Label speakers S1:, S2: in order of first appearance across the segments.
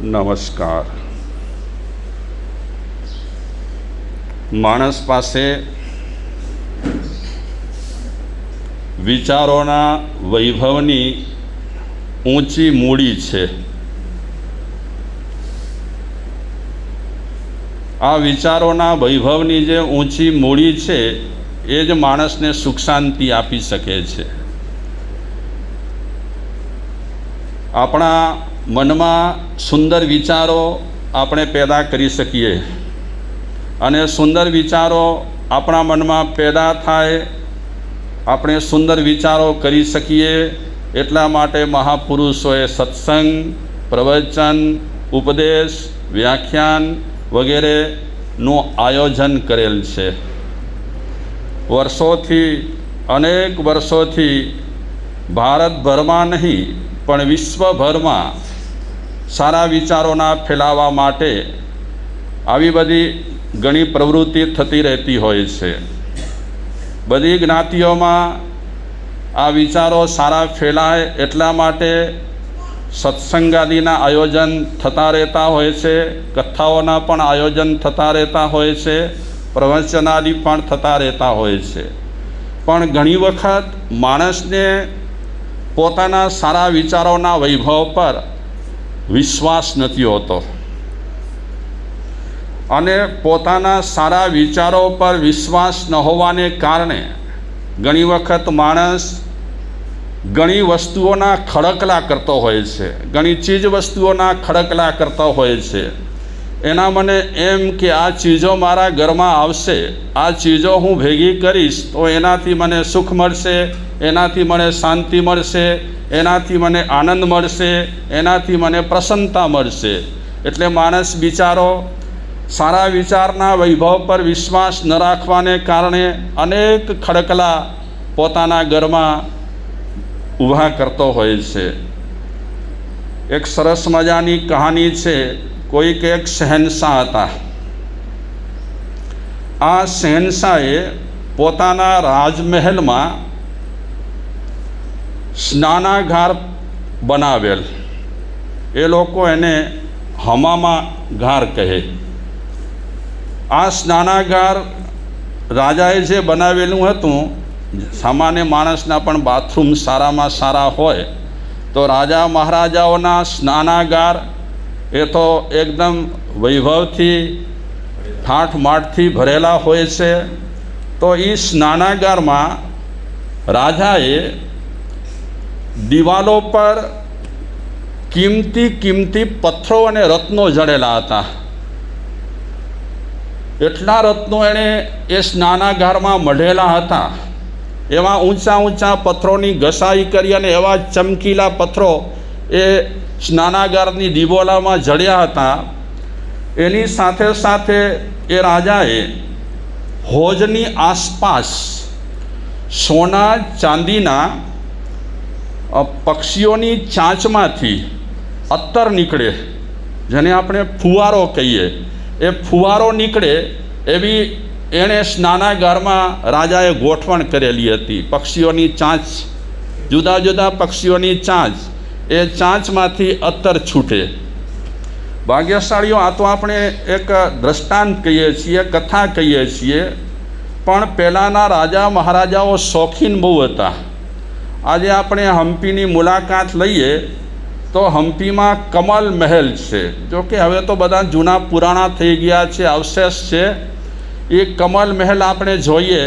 S1: નમસ્કાર. માણસ પાસે વિચારોના વૈભવની ઊંચી મૂડી છે. આ વિચારોના વૈભવની જે ઊંચી મૂડી છે એ જ માણસને સુખ શાંતિ આપી શકે છે. આપણા મનમાં સુંદર વિચારો આપણે પેદા કરી શકીએ અને સુંદર વિચારો આપણા મનમાં પેદા થાય, આપણે સુંદર વિચારો કરી શકીએ એટલા માટે મહાપુરુષોએ સત્સંગ, પ્રવચન, ઉપદેશ, વ્યાખ્યાન વગેરેનું આયોજન કરેલ છે. વર્ષોથી, અનેક વર્ષોથી ભારતભરમાં નહીં પણ વિશ્વભરમાં સારા વિચારોના ફેલાવા માટે આવી બધી ઘણી પ્રવૃત્તિ થતી રહેતી હોય છે. બધી જ્ઞાતિઓમાં આ વિચારો સારા ફેલાય એટલા માટે સત્સંગાદિના આયોજન થતા રહેતા હોય છે, કથાઓના પણ આયોજન થતા રહેતા હોય છે, પ્રવચનાદિ પણ થતા રહેતા હોય છે. પણ ઘણી વખત માણસને પોતાના સારા વિચારોના વૈભવ પર વિશ્વાસ નથી હોતો અને પોતાના સારા વિચારો પર વિશ્વાસ ન હોવાને કારણે ઘણી વખત માણસ ઘણી વસ્તુઓના ખડકલા કરતો હોય છે, ઘણી ચીજ વસ્તુઓના ખડકલા કરતો હોય છે. એના મને એમ કે આ ચીજો મારા ઘરમાં આવશે, આ ચીજો હું ભેગી કરીશ તો એનાથી મને સુખ મળશે, એનાથી મને શાંતિ મળશે, એનાથી મને આનંદ મળશે, એનાથી મને પ્રસન્નતા મળશે. એટલે માણસ બિચારો સારા વિચારના વૈભવ પર વિશ્વાસ ન રાખવાને કારણે અનેક ખડકલા પોતાના ઘરમાં ઊભા કરતો હોય છે. એક સરસ મજાની કહાની છે. કોઈક એક શહેનશાહ હતા. આ શહેનશાહે પોતાના રાજમહેલમાં સ્નાનાગાર બનાવેલ. એ લોકો એને હમામાગાર કહે. આ સ્નાનાગાર રાજાએ જે બનાવેલું હતું, સામાન્ય માણસના પણ બાથરૂમ સારામાં સારા હોય તો રાજા મહારાજાઓના સ્નાનાગાર એ તો એકદમ વૈભવથી ઠાઠમાઠથી ભરેલા હોય છે. તો એ સ્નાનાગારમાં રાજાએ દિવાલો પર કિંમતી પથ્થરો અને રત્નો જડેલા હતા. એટલા રત્નો એણે એ સ્નાનાગારમાં મઢેલા હતા. એવા ઊંચા પથ્થરોની ઘસાઈ કરી અને એવા ચમકીલા પથ્થરો એ સ્નાનાગારની દિવાલોમાં જડ્યા હતા. એની સાથે સાથે એ રાજાએ હોજની આસપાસ સોના ચાંદીના પક્ષીઓની ચાંચમાંથી અત્તર નીકળે, જેને આપણે ફુવારો કહીએ, એ ફુવારો નીકળે એવી એણે સ્નાનાગારમાં રાજાએ ગોઠવણ કરેલી હતી. પક્ષીઓની ચાંચ, જુદા જુદા પક્ષીઓની ચાંચ, એ ચાંચમાંથી અત્તર છૂટે. ભાગ્યશાળીઓ, આ તો આપણે એક દ્રષ્ટાંત કહીએ છીએ, કથા કહીએ છીએ, પણ પહેલાંના રાજા મહારાજાઓ શોખીન બહુ હતા. આજે આપણે હમ્પીની મુલાકાત લઈએ તો હમ્પીમાં કમલ મહેલ છે. જો કે હવે તો બધા જૂના પુરાણા થઈ ગયા છે, અવશેષ છે. એ કમલ મહેલ આપણે જોઈએ,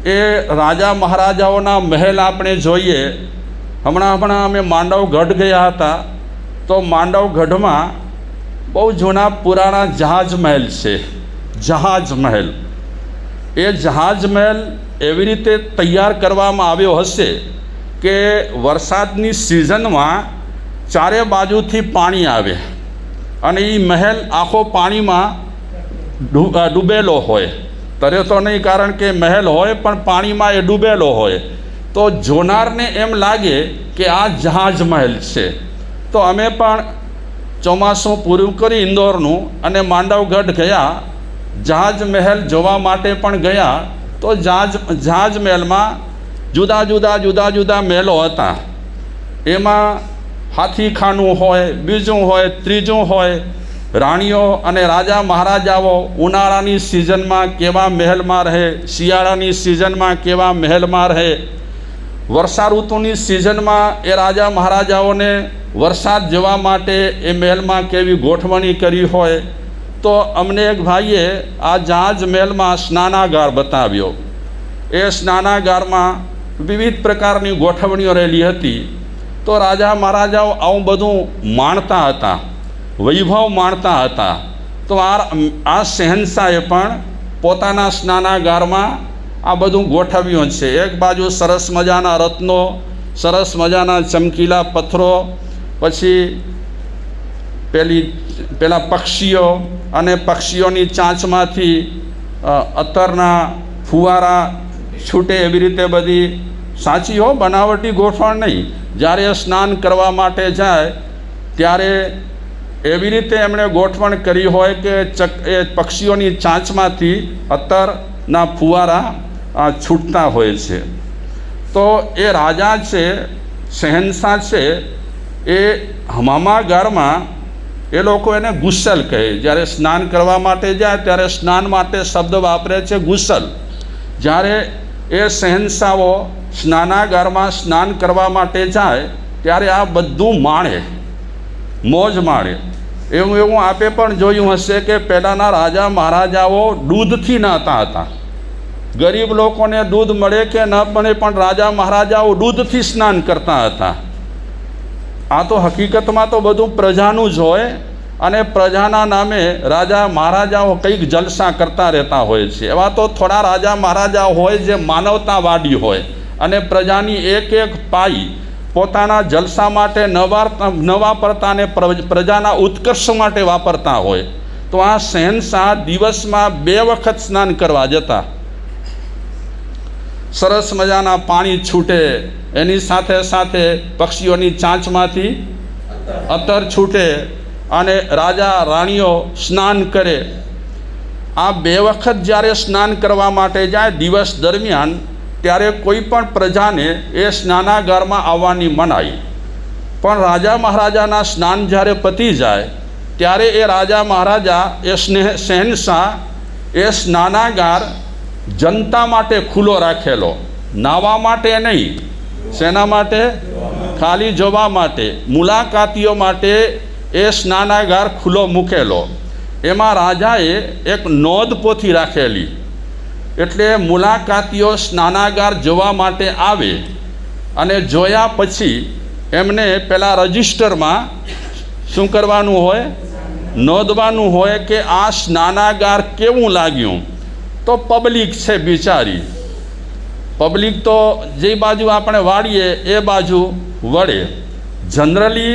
S1: એ રાજા મહારાજાઓના મહેલ આપણે જોઈએ. હમણાં અમે માંડવગઢ ગયા હતા તો માંડવગઢમાં બહુ જૂના પુરાણા જહાજ મહેલ છે. જહાજ મહેલ, એ જહાજ મહેલ એવી રીતે તૈયાર કરવામાં આવ્યો હશે કે વરસાદની સિઝનમાં ચારે બાજુથી પાણી આવે અને એ મહેલ આખો પાણીમાં ડૂબેલો હોય. તરે તો નહીં, કારણ કે મહેલ હોય પણ પાણીમાં એ ડૂબેલો હોય. તો જોનારને એમ લાગે કે આ જહાજ મહેલ છે. તો અમે પણ ચોમાસું પૂરું કરી ઇન્દોરનું અને માંડવગઢ ગયા, જહાજ મહેલ જોવા માટે પણ ગયા. તો જહાજ મહેલમાં જુદા જુદા મહેલો હતા. એમાં હાથીખાનું હોય, બીજું હોય, ત્રીજું હોય. રાણીઓ અને રાજા મહારાજાઓ ઉનાળાની સિઝનમાં કેવા મહેલમાં રહે, શિયાળાની સિઝનમાં કેવા મહેલમાં રહે, વર્ષા ઋતુની સિઝનમાં એ રાજા મહારાજાઓને વરસાદ જવા માટે એ મહેલમાં કેવી ગોઠવણી કરી હોય. તો અમને એક ભાઈએ આ જહાજ મહેલમાં સ્નાનાગાર બતાવ્યો. એ સ્નાનાગારમાં વિવિધ પ્રકારની ગોઠવણીઓ રહેલી હતી. તો રાજા મહારાજાઓ આવું બધું માણતા હતા, વૈભવ માણતા હતા. તો આ શહેનશાહે પણ પોતાના સ્નાનાગારમાં આ બધું ગોઠવ્યું છે. એક બાજુ સરસ મજાના રત્નો, સરસ મજાના ચમકીલા પથ્થરો, પછી પેલા પક્ષીઓ અને પક્ષીઓની ચાંચમાંથી અત્તરના ફુવારા છૂટે, એવી રીતે બધી સાચી હો, બનાવટી ગોઠવણ નહીં. જ્યારે સ્નાન કરવા માટે જાય ત્યારે એવી રીતે એમણે ગોઠવણ કરી હોય કે એ પક્ષીઓની ચાંચમાંથી અત્તરના ફુવારા છૂટતા હોય છે. તો એ રાજા છે, શહેનશાહ છે, એ હમામાગારમાં એ લોકો એને ગુસલ કહે. જ્યારે સ્નાન કરવા માટે જાય ત્યારે સ્નાન માટે શબ્દ વાપરે છે ગુસલ. જ્યારે એ શહેનશાહો સ્નાનાગારમાં સ્નાન કરવા માટે જાય ત્યારે આ બધું માણે, મોજ માણે. એવું આપે પણ જોયું હશે કે પહેલાંના રાજા મહારાજાઓ દૂધથી નહાતા હતા. ગરીબ લોકોને દૂધ મળે કે ન મળે પણ રાજા મહારાજાઓ દૂધથી સ્નાન કરતા હતા. આ તો હકીકતમાં તો બધું પ્રજાનું જ હોય અને પ્રજાના નામે રાજા મહારાજાઓ કંઈક જલસા કરતા રહેતા હોય છે. એવા તો થોડા રાજા મહારાજાઓ હોય જે માનવતાવાદી હોય અને પ્રજાની એક એક પાઈ પોતાના જલસા માટે ન વાપરતા અને પ્રજાના ઉત્કર્ષ માટે વાપરતા હોય. તો આ શહેનશાહ દિવસમાં 2 વખત સ્નાન કરવા જતા. સરસ મજાના પાણી છૂટે, એની સાથે સાથે પક્ષીઓની ચાંચમાંથી અત્તર છૂટે અને રાજા રાણીઓ સ્નાન કરે. આ 2 વખત જ્યારે સ્નાન કરવા માટે જાય દિવસ દરમિયાન, ત્યારે કોઈ પણ પ્રજાને એ સ્નાનાગારમાં આવવાની મનાઈ. પણ રાજા મહારાજાના સ્નાન જ્યારે પતી જાય ત્યારે એ રાજા મહારાજા એ શહેનશાહ એ સ્નાનાગાર જનતા માટે ખુલ્લો રાખેલો. નાહવા માટે નહીં, શેના માટે? ખાલી જોવા માટે, મુલાકાતીઓ માટે એ સ્નાનાગાર ખુલ્લો મૂકેલો. એમાં રાજાએ એક નોંધપોથી રાખેલી, એટલે મુલાકાતીઓ સ્નાનાગાર જોવા માટે આવે અને જોયા પછી એમને પેલા રજિસ્ટરમાં શું કરવાનું હોય? નોંધવાનું હોય કે આ સ્નાનાગાર કેવું લાગ્યું. તો પબ્લિક છે બિચારી, પબ્લિક તો જે બાજુ આપણે વાળીએ એ બાજુ વળે. જનરલી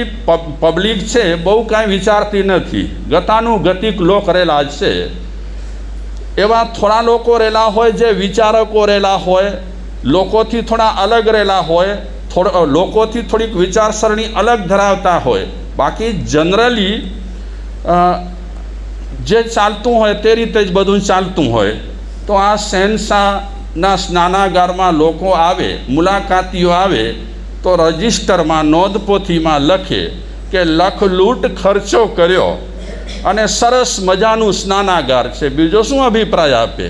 S1: પબ્લિક છે બહુ કાંઈ વિચારતી નથી, ગતાનુગતિક લોક રહેલા છે. એવા થોડા લોકો રહેલા હોય જે વિચારકો રહેલા હોય, લોકોથી થોડા અલગ રહેલા હોય, લોકોથી થોડીક વિચારસરણી અલગ ધરાવતા હોય. બાકી જનરલી જે ચાલતું હોય તે રીતે જ બધું ચાલતું હોય. તો આ શહેનશાહના સ્નાનાગારમાં લોકો આવે, મુલાકાતીઓ આવે તો રજિસ્ટરમાં નોંધપોથીમાં લખે કે લખલૂટ ખર્ચો કર્યો અને સરસ મજાનું સ્નાનાગાર છે. બીજો શું અભિપ્રાય આપે?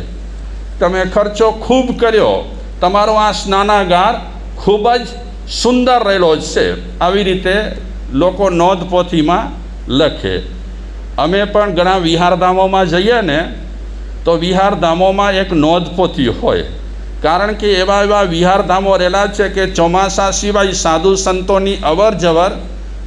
S1: તમે ખર્ચો ખૂબ કર્યો, તમારો આ સ્નાનાગાર ખૂબ જ સુંદર રહેલો છે. આવી રીતે લોકો નોંધપોથીમાં લખે. અમે પણ ઘણા વિહારધામોમાં જઈએ ને તો વિહારધામોમાં એક નોંધપોથી હોય, કારણ કે એવા વિહારધામો રહેલા છે કે ચોમાસા સિવાય સાધુ સંતોની અવર જવર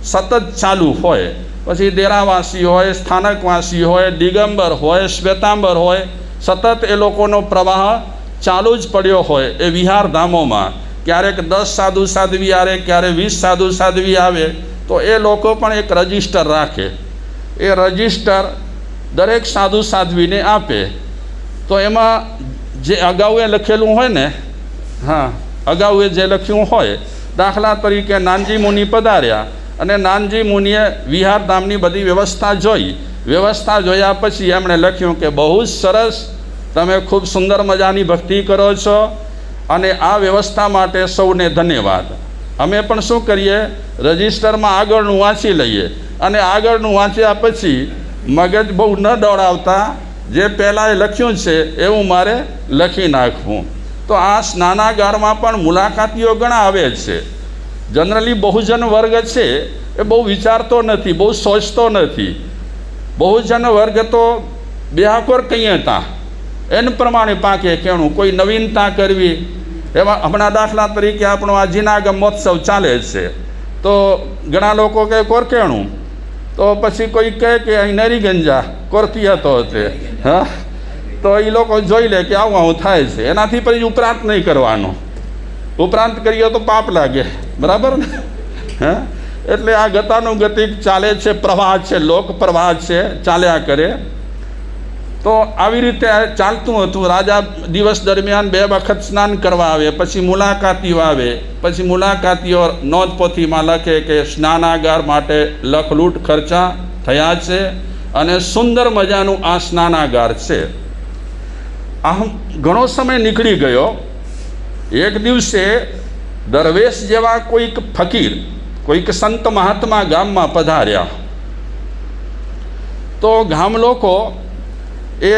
S1: સતત ચાલુ હોય. પછી દેરાવાસી હોય, સ્થાનકવાસી હોય, દિગંબર હોય, શ્વેતાંબર હોય, સતત એ લોકોનો પ્રવાહ ચાલુ જ પડ્યો હોય એ વિહારધામોમાં. ક્યારેક 10 સાધુ સાધ્વી આવે, ક્યારેક 20 સાધુ સાધ્વી આવે. તો એ લોકો પણ એક રજિસ્ટર રાખે. એ રજિસ્ટર દરેક સાધુ સાધ્વીને આપે. તો એમાં જે અગાઉ એ લખેલું હોય ને, અગાઉ એ જે લખ્યું હોય, દાખલા તરીકે નાનજી મુનિ પધાર્યા અને નાનજી મુનિએ વિહારધામની બધી વ્યવસ્થા જોયા પછી એમણે લખ્યું કે બહુ જ સરસ, તમે ખૂબ સુંદર મજાની ભક્તિ કરો છો અને આ વ્યવસ્થા માટે સૌને ધન્યવાદ. અમે પણ શું કરીએ, રજિસ્ટરમાં આગળનું વાંચી લઈએ અને આગળનું વાંચ્યા પછી મગજ બહુ ન દોડાવતા જે પહેલાં લખ્યું છે એવું મારે લખી નાખવું. તો આ સ્નાનાગારમાં પણ મુલાકાતીઓ ઘણા આવે છે. જનરલી બહુજન વર્ગ છે એ બહુ વિચારતો નથી, બહુ સોચતો નથી. બહુજન વર્ગ તો બેહાકોર કહીએ ત્યાં એને પ્રમાણે પાકે કેણું, કોઈ નવીનતા કરવી. એમાં હમણાં દાખલા તરીકે આપણો આ જીનાગમ મહોત્સવ ચાલે છે, તો ઘણા લોકો કહે કોરકેણું, તો પછી કોઈ કહે કે અહીં નરી ગંજા કોરતી હતો તે, હા, તો એ લોકો જોઈ લે કે આવું આવું થાય છે, એનાથી પછી ઉપરાંત નહીં કરવાનો. ઉપરાંત કરીએ તો પાપ લાગે, બરાબર ને? હા, એટલે આ ગતાનુગતિક ચાલે છે, પ્રવાહ છે, લોક પ્રવાહ છે, ચાલ્યા કરે. તો આવી રીતે ચાલતું હતું. રાજા દિવસ દરમિયાન 2 વખત સ્નાન કરવા આવે, પછી મુલાકાતીઓ આવે, પછી મુલાકાતીઓ નોંધપોથીમાં લખે કે સ્નાનાગાર માટે લખલૂટ ખર્ચા થયા છે અને સુંદર મજાનું આ સ્નાનાગાર છે. આમ ઘણો સમય નીકળી ગયો. એક દિવસે દરવેશ જેવા કોઈક ફકીર, કોઈક સંત મહાત્મા ગામમાં પધાર્યા. તો ગામ લોકો એ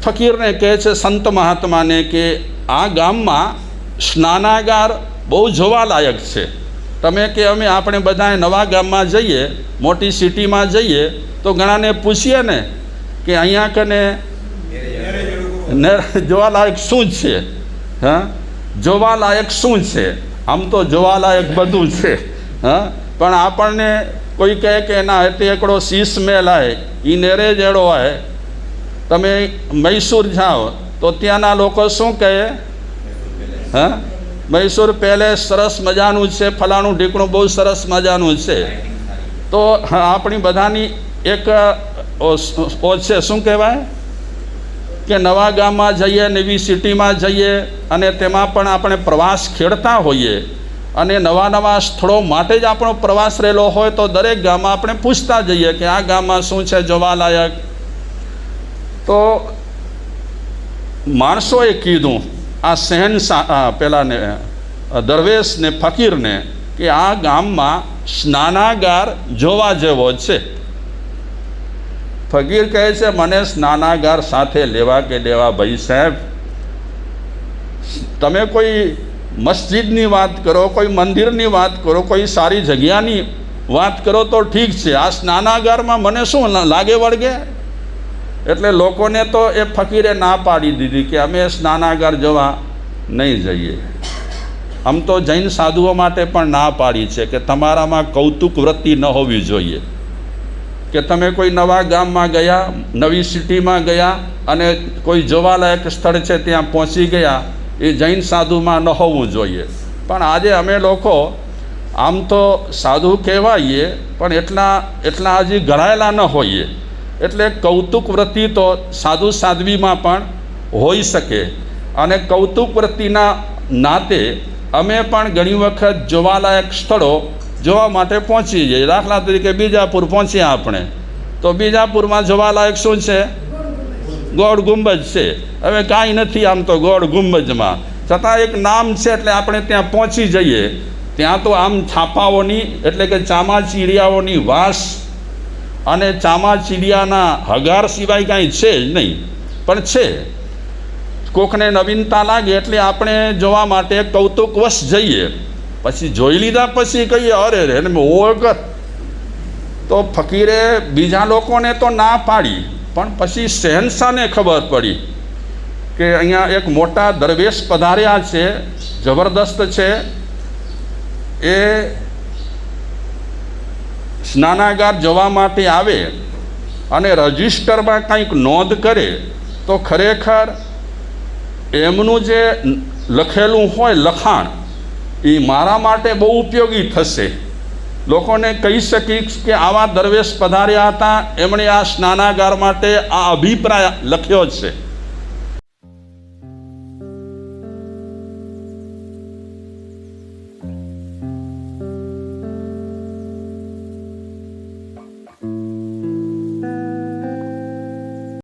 S1: ફકીરને કહે છે, સંત મહાત્માને, કે આ ગામમાં સ્નાનાગાર બહુ જોવાલાયક છે. તમે કે અમે આપણે બધાએ નવા ગામમાં જઈએ, મોટી સિટીમાં જઈએ, તો ઘણાને પૂછીએ ને કે અહીંયા કને જોવાલાયક શું છે? હા, જોવાલાયક શું છે? આમ તો જોવાલાયક બધું છે, હા, પણ આપણને કોઈ કહે કે ના એટલે એકડો શીશ મહેલ આવે, એ નેરે જેડો આવે. તમે મૈસૂર જાઓ તો ત્યાંના લોકો શું કહે? હા, મૈસૂર પેલેસ સરસ મજાનું છે, ફલાણું ઢીકણું બહુ સરસ મજાનું છે. તો આપણી બધાની એક છે, શું કહેવાય કે નવા ગામમાં જઈએ, નવી સિટીમાં જઈએ અને તેમાં પણ આપણે પ્રવાસ ખેડતા હોઈએ અને નવા નવા સ્થળો માટે જ આપણો પ્રવાસ રહેલો હોય, તો દરેક ગામમાં આપણે પૂછતા જઈએ કે આ ગામમાં શું છે જોવાલાયક. તો માણસોએ કીધું આ શહેનશાહ પેલાને દરવેશને, ફકીરને, કે આ ગામમાં સ્નાનાગાર જોવા જેવો છે. ફકીર કહે છે, મને સ્નાનાગાર સાથે લેવા કે દેવા ભાઈ સાહેબ? તમે કોઈ મસ્જિદની વાત કરો, કોઈ મંદિરની વાત કરો, કોઈ સારી જગ્યાની વાત કરો તો ઠીક છે, આ સ્નાનાગારમાં મને શું લાગે વળગે? એટલે લોકોને તો એ ફકીરે ના પાડી દીધી કે અમે સ્નાનાગાર જોવા નહીં જઈએ. આમ તો જૈન સાધુઓ માટે પણ ના પાડી છે કે તમારામાં કૌતુક વૃત્તિ ન હોવી જોઈએ, કે તમે કોઈ નવા ગામમાં ગયા, નવી સિટીમાં ગયા અને કોઈ જોવાલાયક સ્થળ છે ત્યાં પહોંચી ગયા, એ જૈન સાધુમાં ન હોવું જોઈએ. પણ આજે અમે લોકો આમ તો સાધુ કહેવાઈએ પણ એટલા હજી ઘડાયેલા ન હોઈએ, એટલે કૌતુક વૃત્તિ તો સાધુ સાધ્વીમાં પણ હોઈ શકે. અને કૌતુક વૃત્તિના નાતે અમે પણ ઘણી વખત જોવાલાયક સ્થળો જોવા માટે પહોંચી જઈએ. દાખલા તરીકે બીજાપુર પહોંચ્યા આપણે, તો બીજાપુરમાં જોવાલાયક શું છે? ગોળ ગુંબજ છે. હવે કાંઈ નથી આમ તો ગોળ ગુંબજમાં, છતાં એક નામ છે એટલે આપણે ત્યાં પહોંચી જઈએ. ત્યાં તો આમ છાપાઓની એટલે કે ચામાચીડિયાઓની વાસ અને ચામાચીડિયાના હગાર સિવાય કાંઈ છે જ નહીં. પણ છે, કોકને નવીનતા લાગે એટલે આપણે જોવા માટે કૌતુકવશ જઈએ. પછી જોઈ લીધા પછી કહીએ અરે રે એને ઓળખ. તો ફકીરે બીજા લોકોને તો ના પાડી, પણ પછી શહેનશાહને ખબર પડી કે અહીંયા એક મોટા દરવેશ પધાર્યા છે, જબરદસ્ત છે. એ સ્નાનાગાર જોવા માટે આવે અને રજિસ્ટરમાં કંઈક નોંધ કરે તો ખરેખર એમનું જે લખેલું હોય લખાણ એ મારા માટે બહુ ઉપયોગી થશે. લોકોને કહી શકીશ કે આવા દરવેશ પધાર્યા હતા, એમણે આ સ્નાનાગાર માટે આ અભિપ્રાય લખ્યો છે.